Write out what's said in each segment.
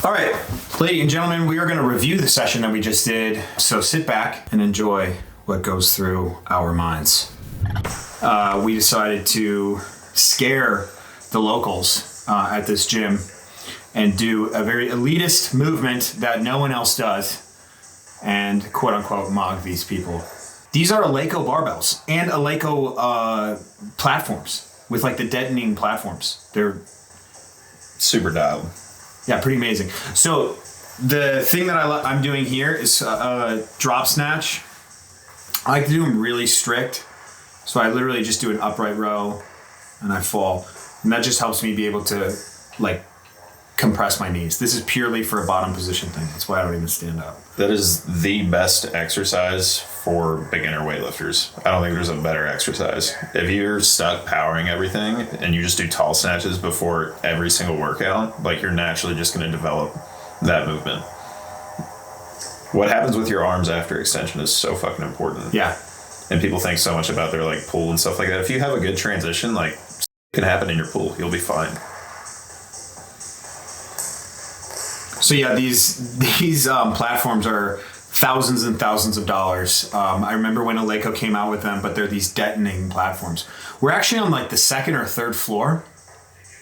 All right, ladies and gentlemen, we are going to review the session that we just did. So sit back and enjoy what goes through our minds. We decided to scare the locals at this gym and do a very elitist movement that no one else does and quote unquote mog these people. These are Eleiko barbells and Eleiko platforms with like the detonating platforms. They're super dialed. Yeah, pretty amazing. So the thing that I'm doing here is drop snatch. I like to do them really strict. So I literally just do an upright row and I fall. And that just helps me be able to like compress my knees. This is purely for a bottom position thing. That's why I don't even stand up. That is the best exercise for beginner weightlifters. I don't think there's a better exercise. If you're stuck powering everything and you just do tall snatches before every single workout, like you're naturally just going to develop that movement. What happens with your arms after extension is so fucking important. Yeah. And people think so much about their like pull and stuff like that. If you have a good transition, like it can happen in your pull. You'll be fine. So yeah, these platforms are thousands and thousands of dollars. I remember when Eleiko came out with them, but they're these detonating platforms. We're actually on like the second or third floor,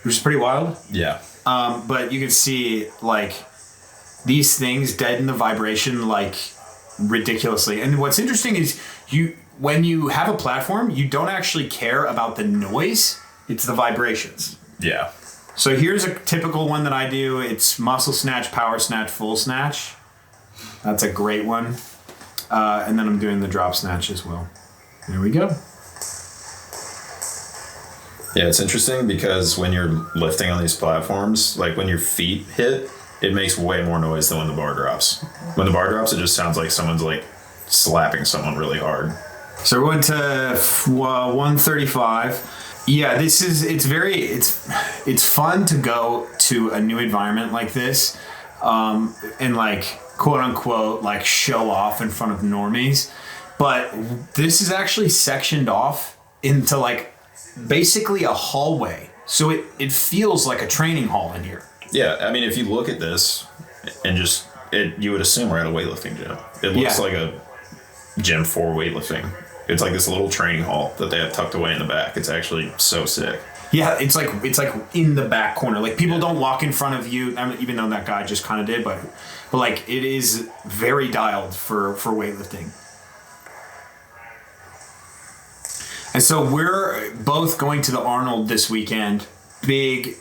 which is pretty wild. Yeah. But you can see like these things deaden the vibration like ridiculously. And what's interesting is when you have a platform, you don't actually care about the noise. It's the vibrations. Yeah. So here's a typical one that I do. It's muscle snatch, power snatch, full snatch. That's a great one. And then I'm doing the drop snatch as well. There we go. Yeah, it's interesting because when you're lifting on these platforms, like when your feet hit, it makes way more noise than when the bar drops. When the bar drops, it just sounds like someone's like slapping someone really hard. So we're going to 135. Yeah, it's fun to go to a new environment like this, and like quote unquote like show off in front of normies. But this is actually sectioned off into like basically a hallway. So it feels like a training hall in here. Yeah, I mean if you look at this and you would assume we're at a weightlifting gym. It looks like a gym for weightlifting. It's like this little training hall that they have tucked away in the back. It's actually so sick. Yeah, it's like in the back corner. Like people don't walk in front of you. I mean, even though that guy just kind of did, but like it is very dialed for weightlifting. And so we're both going to the Arnold this weekend. Big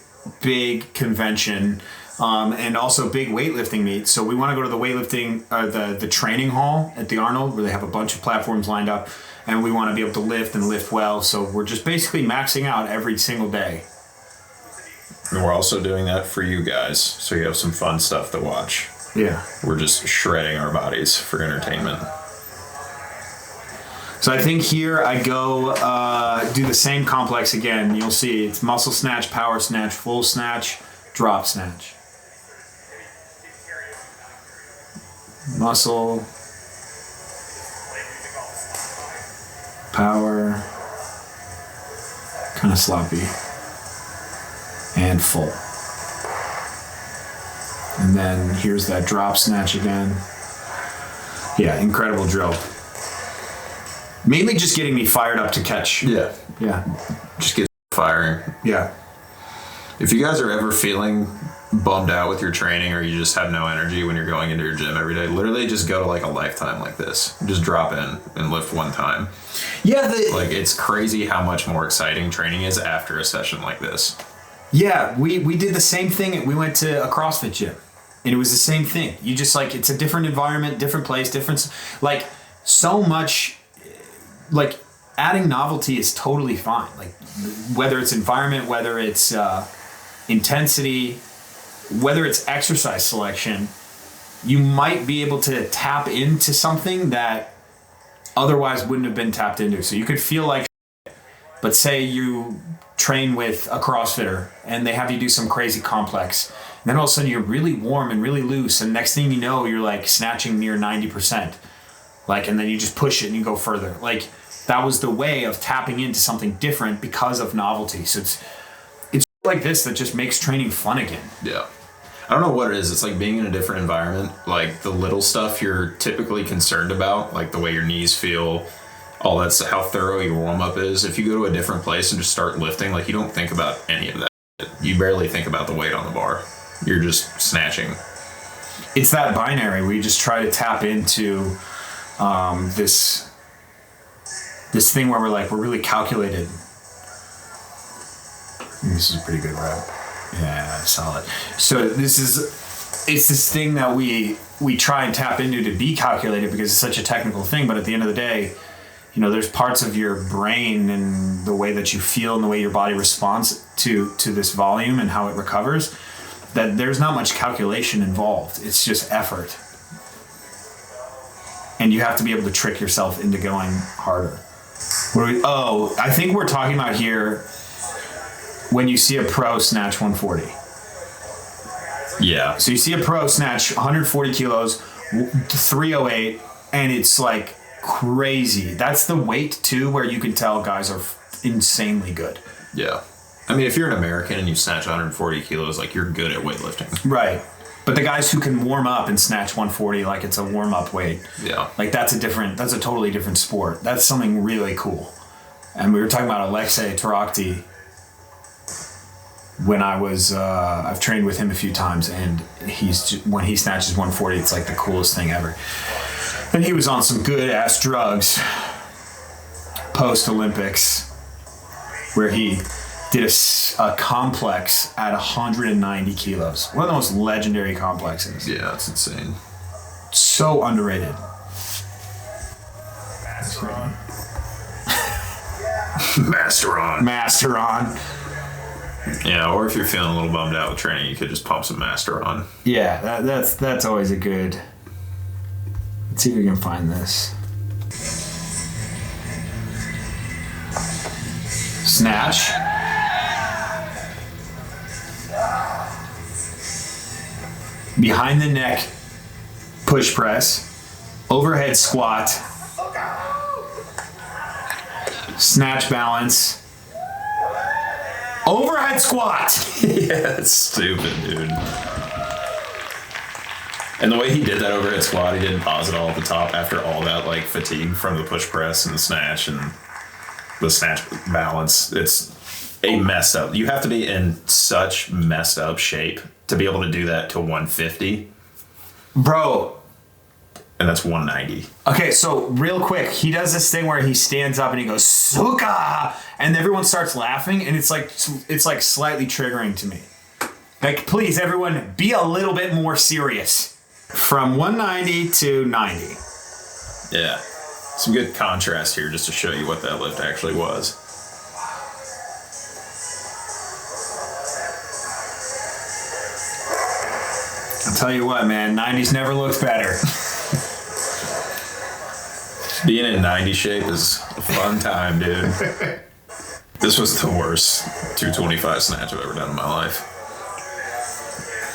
convention. And also big weightlifting meet. So we want to go to the weightlifting, the training hall at the Arnold where they have a bunch of platforms lined up. And we want to be able to lift and lift well. So we're just basically maxing out every single day. And we're also doing that for you guys. So you have some fun stuff to watch. Yeah. We're just shredding our bodies for entertainment. So I think here I go do the same complex again. You'll see it's muscle snatch, power snatch, full snatch, drop snatch. Muscle, power, kind of sloppy, and full. And then here's that drop snatch again. Yeah, incredible drill. Mainly just getting me fired up to catch. Yeah. Just get firing. Yeah. If you guys are ever feeling bummed out with your training or you just have no energy when you're going into your gym every day, literally just go to like a lifetime like this. Just drop in and lift one time. Yeah. Like it's crazy how much more exciting training is after a session like this. Yeah, we did the same thing. We went to a CrossFit gym and it was the same thing. You just like, it's a different environment, different place, different, like so much, like adding novelty is totally fine. Like whether it's environment, whether it's intensity, whether it's exercise selection, you might be able to tap into something that otherwise wouldn't have been tapped into. So you could feel like, but say you train with a CrossFitter and they have you do some crazy complex, and then all of a sudden you're really warm and really loose, and next thing you know you're like snatching near 90%, like, and then you just push it and you go further. Like that was the way of tapping into something different because of novelty. So it's like this that just makes training fun again. Yeah. I don't know what it is. It's like being in a different environment. Like the little stuff you're typically concerned about, like the way your knees feel, all that's how thorough your warm up is. If you go to a different place and just start lifting, like you don't think about any of that. You barely think about the weight on the bar. You're just snatching. It's that binary. We just try to tap into this thing where we're really calculated. This is a pretty good rep. Yeah, solid. So it's this thing that we try and tap into to be calculated because it's such a technical thing. But at the end of the day, you know, there's parts of your brain and the way that you feel and the way your body responds to this volume and how it recovers, that there's not much calculation involved. It's just effort. And you have to be able to trick yourself into going harder. I think we're talking about here when you see a pro snatch 140. Yeah. So you see a pro snatch 140 kilos, 308, and it's like crazy. That's the weight too where you can tell guys are insanely good. Yeah. I mean, if you're an American and you snatch 140 kilos, like you're good at weightlifting. Right. But the guys who can warm up and snatch 140 like it's a warm-up weight. Yeah. Like that's a totally different sport. That's something really cool. And we were talking about Alexei Tarakti when I was, I've trained with him a few times, and when he snatches 140, it's like the coolest thing ever. And he was on some good ass drugs post-Olympics where he did a complex at 190 kilos. One of the most legendary complexes. Yeah, that's insane. So underrated. Master on. Yeah, or if you're feeling a little bummed out with training, you could just pump some Master on. Yeah, that's always a good. Let's see if we can find this. Snatch. Behind the neck push press. Overhead squat. Snatch balance. Overhead squat. Yeah, that's stupid, dude. And the way he did that overhead squat, he didn't pause it all at the top after all that like fatigue from the push press and the snatch balance. It's a messed up. You have to be in such messed up shape to be able to do that to 150. Bro. And that's 190. Okay, so real quick, he does this thing where he stands up and he goes, Suka! And everyone starts laughing, and it's like slightly triggering to me. Like, please, everyone, be a little bit more serious. From 190 to 90. Yeah. Some good contrast here just to show you what that lift actually was. I'll tell you what, man, 90s never looked better. Being in 90 shape is a fun time, dude. This was the worst 225 snatch I've ever done in my life.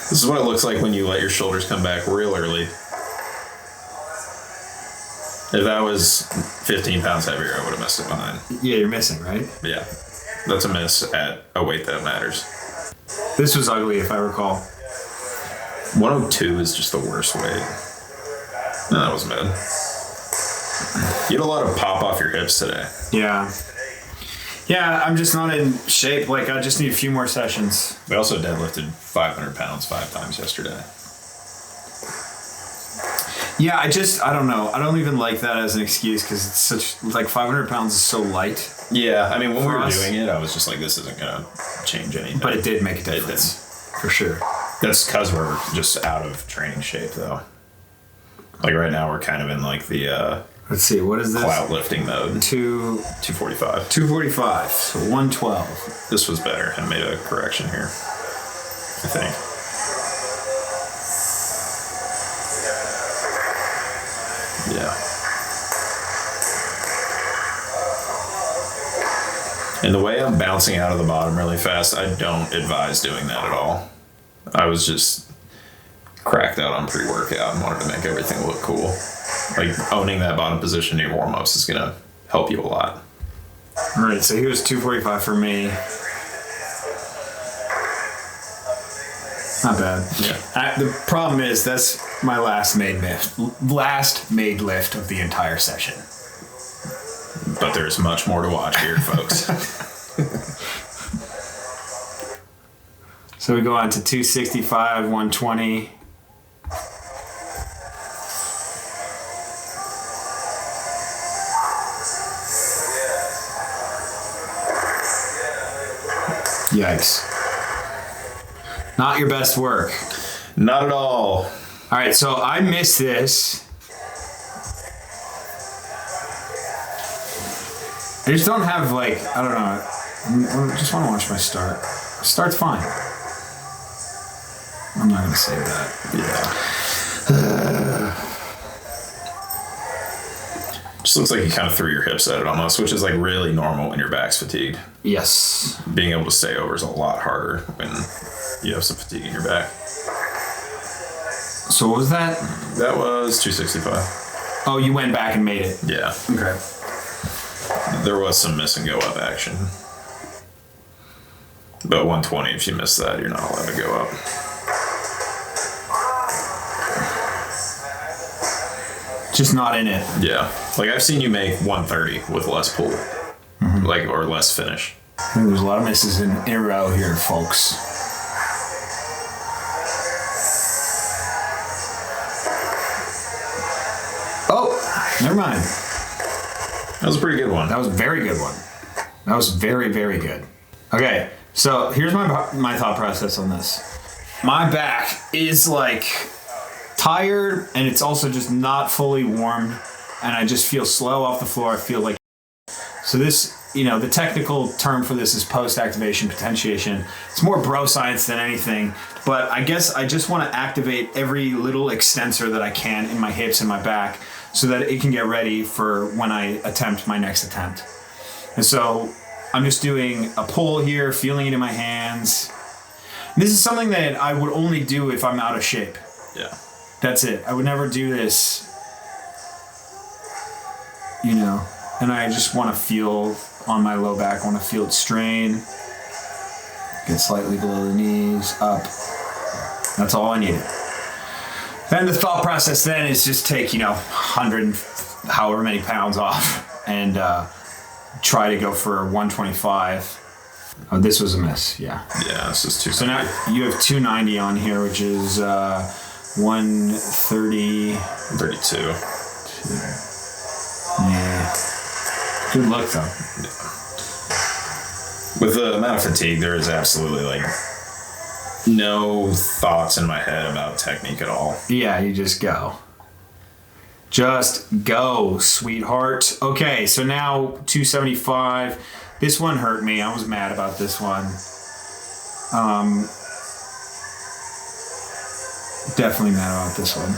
This is what it looks like when you let your shoulders come back real early. If I was 15 pounds heavier, I would have messed it behind. Yeah, you're missing, right? Yeah. That's a miss at a weight that matters. This was ugly, if I recall. 102 is just the worst weight. No, that wasn't bad. You had a lot of pop off your hips today. Yeah. Yeah, I'm just not in shape. Like, I just need a few more sessions. We also deadlifted 500 pounds 5 times yesterday. Yeah, I don't know. I don't even like that as an excuse because it's such, like, 500 pounds is so light. Yeah, I mean, when we were doing it, I was just like, this isn't going to change anything. But it did make a difference. It did. For sure. That's because we're just out of training shape, though. Like, right now, we're kind of in, like, the... Let's see, what is this? Clout lifting mode. 245. 245, so 112. This was better. I made a correction here, I think. Yeah. And the way I'm bouncing out of the bottom really fast, I don't advise doing that at all. I was just cracked out on pre-workout and wanted to make everything look cool. Like, owning that bottom position in your warm-ups is going to help you a lot. All right, so here's 245 for me. Not bad. Yeah. The problem is that's my last made lift of the entire session. But there's much more to watch here, folks. So we go on to 265, 120. Yikes. Not your best work. Not at all. All right, so I missed this. I just don't have, like, I don't know. I just want to watch my start. Start's fine. I'm not going to save that. Yeah. Just looks like you kind of threw your hips at it almost, which is like really normal when your back's fatigued. Yes. Being able to stay over is a lot harder when you have some fatigue in your back. So what was that? That was 265. Oh, you went back and made it. Yeah. Okay. There was some miss and go up action. But 120, if you miss that, you're not allowed to go up. Just not in it. Yeah. Like I've seen you make 130 with less pull. Like, or less finish. I think there's a lot of misses in a row here, folks. Oh, never mind. That was a pretty good one. That was a very good one. That was very, very good. Okay, so here's my thought process on this. My back is like tired, and it's also just not fully warmed, and I just feel slow off the floor. I feel like so this, you know, the technical term for this is post-activation potentiation. It's more bro science than anything, but I guess I just want to activate every little extensor that I can in my hips and my back so that it can get ready for when I attempt my next attempt. And so I'm just doing a pull here, feeling it in my hands. This is something that I would only do if I'm out of shape. Yeah. That's it. I would never do this, you know, and I just want to feel on my low back. I want to feel it strain, get slightly below the knees, up. That's all I needed. Then the thought process then is just take, you know, 100, however many pounds off and try to go for 125. Oh, this was a miss, yeah. Yeah, this is 290. So now you have 290 on here, which is 130. 32. Yeah. Good luck, though. Yeah. With the amount of fatigue, there is absolutely like no thoughts in my head about technique at all. Yeah, you just go. Just go, sweetheart. Okay, so now 275. This one hurt me. I was mad about this one. Definitely mad about this one.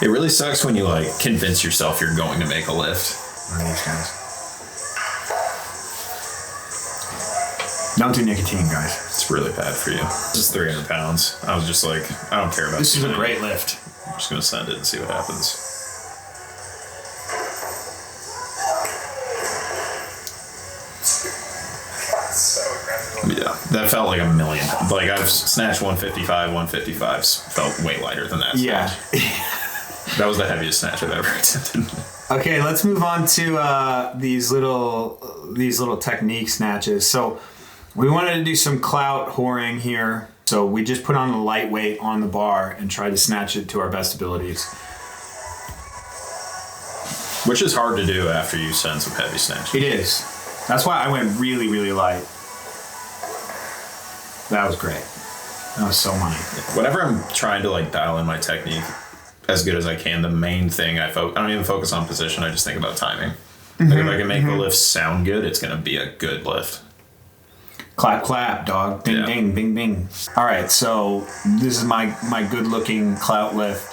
It really sucks when you like convince yourself you're going to make a lift. What are these guys? Don't do nicotine, guys. It's really bad for you. This is 300 pounds. I was just like, I don't care about This is a doing it. great lift. I'm just going to send it and see what happens. Yeah, that felt like a million. Like I've snatched 155, 155s felt way lighter than that. Yeah. That was the heaviest snatch I've ever attempted. Okay, let's move on to these little technique snatches. So we wanted to do some clout whoring here. So we just put on a lightweight on the bar and try to snatch it to our best abilities. Which is hard to do after you send some heavy snatches. It is. That's why I went really, really light. That was great. That was so money. Whenever I'm trying to like dial in my technique as good as I can, the main thing I don't even focus on position. I just think about timing. Like if I can make the lift sound good, it's going to be a good lift. Clap, clap, dog. Ding, ding, bing, bing. All right, so this is my good-looking clout lift.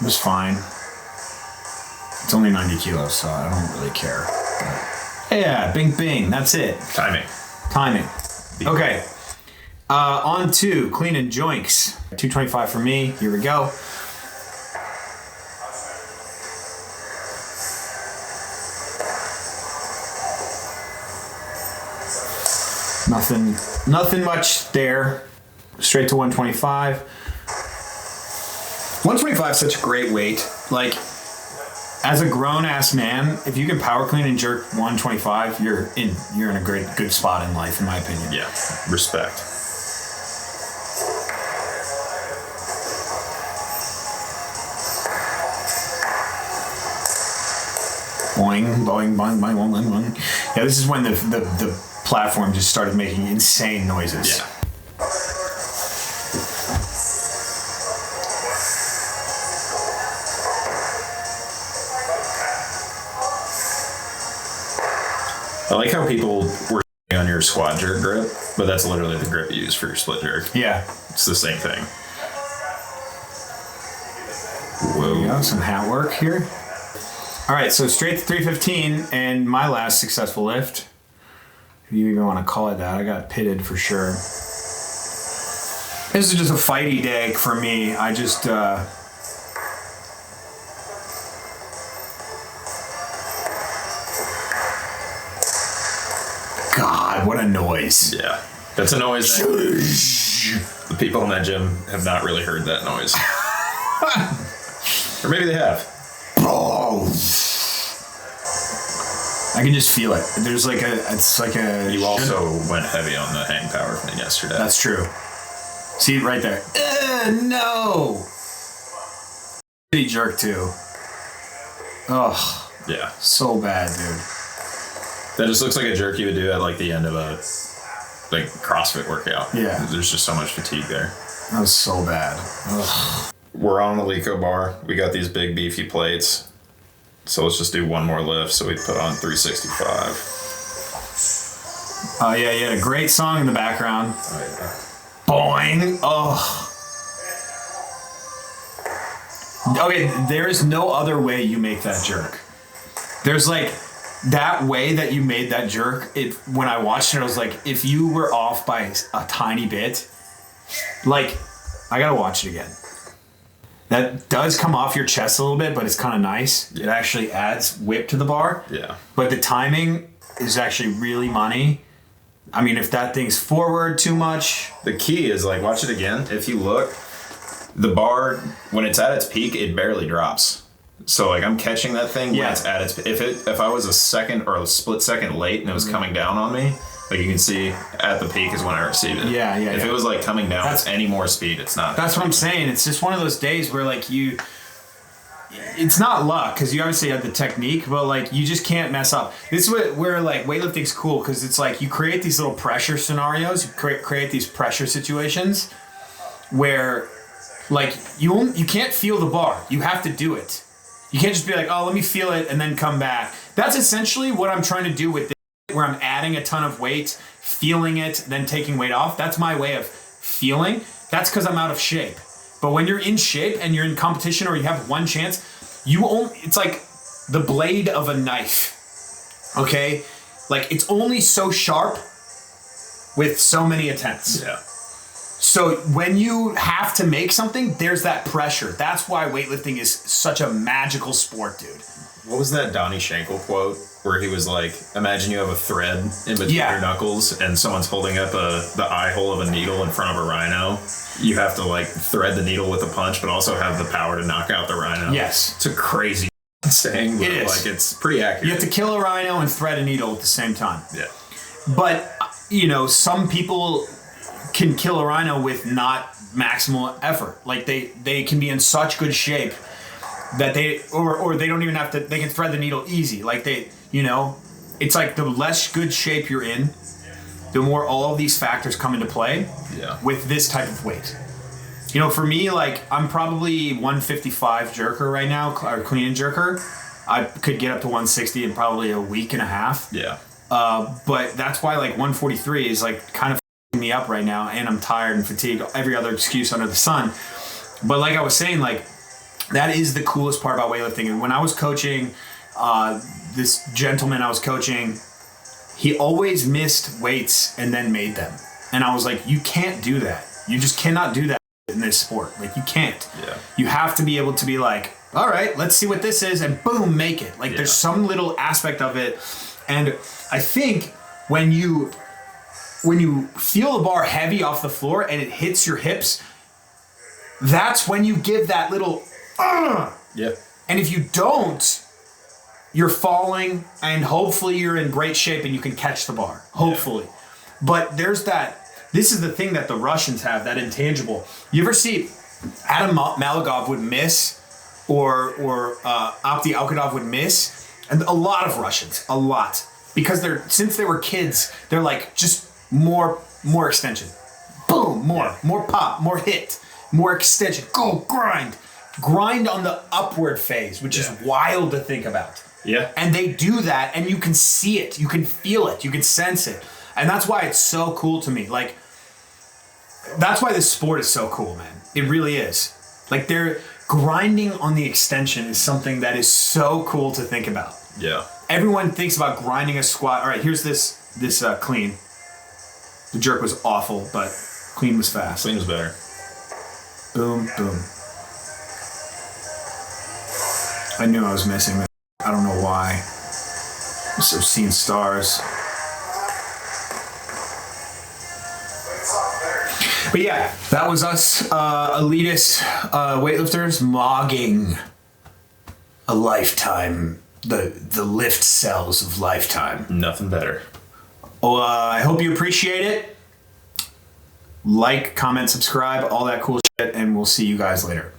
It was fine. It's only 90 kilos, so I don't really care. But yeah, bing, bing. That's it. Timing. Timing. Okay. On to clean and joints. 225 for me. Here we go. Nothing much there. Straight to 125. 125 is such a great weight. Like, as a grown ass man, if you can power clean and jerk 125, you're in a good spot in life, in my opinion. Yeah, respect. Boing, boing, boing, boing, boing, boing. Yeah, this is when the platform just started making insane noises. Yeah. I like how people were on your squat jerk grip, but that's literally the grip you use for your split jerk. Yeah. It's the same thing. There we go, some hat work here. All right, so straight to 315, and my last successful lift. If you even want to call it that, I got pitted for sure. This is just a fighty day for me. I just, God, what a noise. Yeah. That's a noise that the people in that gym have not really heard that noise. Or maybe they have. I can just feel it. There's like it's like a... You also went heavy on the hang power thing yesterday. That's true. See, right there. No! He jerk too. Oh, Yeah. so bad, dude. That just looks like a jerk you would do at like the end of a like CrossFit workout. Yeah. There's just so much fatigue there. That was so bad. Ugh. We're on the Lico bar. We got these big beefy plates. So let's just do one more lift. So we put on 365. Yeah, you had a great song in the background. Oh, yeah. Boing. Oh. Okay, there is no other way you make that jerk. There's like that way that you made that jerk. When I watched it, I was like, if you were off by a tiny bit, like, I gotta watch it again. That does come off your chest a little bit, but it's kind of nice. It actually adds whip to the bar. Yeah. But the timing is actually really money. I mean, if that thing's forward too much. The key is like, watch it again. If you look, the bar, when it's at its peak, it barely drops. So like I'm catching that thing when it's at its, if I was a second or a split second late and it was coming down on me, like you can see at the peak is when I received it. Yeah. If it was like coming down with any more speed, it's not. That's what I'm saying. It's just one of those days where like it's not luck because you obviously have the technique, but like you just can't mess up. This is where like weightlifting's cool because it's like you create these little pressure scenarios, you create these pressure situations where like you can't feel the bar. You have to do it. You can't just be like, oh, let me feel it and then come back. That's essentially what I'm trying to do with this, where I'm adding a ton of weight, feeling it, then taking weight off. That's my way of feeling. That's because I'm out of shape. But when you're in shape and you're in competition or you have one chance, it's like the blade of a knife. Okay? Like it's only so sharp with so many attempts. Yeah. So when you have to make something, there's that pressure. That's why weightlifting is such a magical sport, dude. What was that Donnie Schenkel quote where he was like, imagine you have a thread in between your knuckles and someone's holding up the eye hole of a needle in front of a rhino. You have to like thread the needle with a punch, but also have the power to knock out the rhino. Yes. It's a crazy saying, but it is. Like it's pretty accurate. You have to kill a rhino and thread a needle at the same time. Yeah. But, some people can kill a rhino with not maximal effort. Like they can be in such good shape that they don't even have to, they can thread the needle easy. Like it's like the less good shape you're in, the more all of these factors come into play with this type of weight. For me, like I'm probably 155 jerker right now, or clean and jerker. I could get up to 160 in probably a week and a half. Yeah. But that's why like 143 is like kind of me up right now, and I'm tired and fatigued, every other excuse under the sun. But like I was saying, like that is the coolest part about weightlifting. And when I was coaching, this gentleman I was coaching, he always missed weights and then made them. And I was like, you can't do that. You just cannot do that in this sport. Like, you can't. Yeah. You have to be able to be like, all right, let's see what this is, and boom, make it. Like, there's some little aspect of it. And I think when you feel the bar heavy off the floor and it hits your hips, that's when you give that little, Yeah. And if you don't, you're falling, and hopefully you're in great shape and you can catch the bar. Hopefully. Yeah. But there's that, this is the thing that the Russians have, that intangible. You ever see Adam Malagov would miss, or Abdi Alkadov would miss, and a lot of Russians, a lot. Because since they were kids, they're like, just more extension. Boom, more pop, more hit, more extension. Go, grind on the upward phase, which is wild to think about. Yeah. And they do that, and you can see it, you can feel it, you can sense it. And that's why it's so cool to me. Like, that's why this sport is so cool, man. It really is. Like, they're grinding on the extension is something that is so cool to think about. Yeah. Everyone thinks about grinding a squat. All right, here's this clean. The jerk was awful, but clean was fast. Clean was better. Boom, boom. I knew I was missing that. I don't know why. I've seen stars. But yeah, that was us, elitist weightlifters, mogging a lifetime, the lift cells of lifetime. Nothing better. Well, I hope you appreciate it. Like, comment, subscribe, all that cool shit, and we'll see you guys later.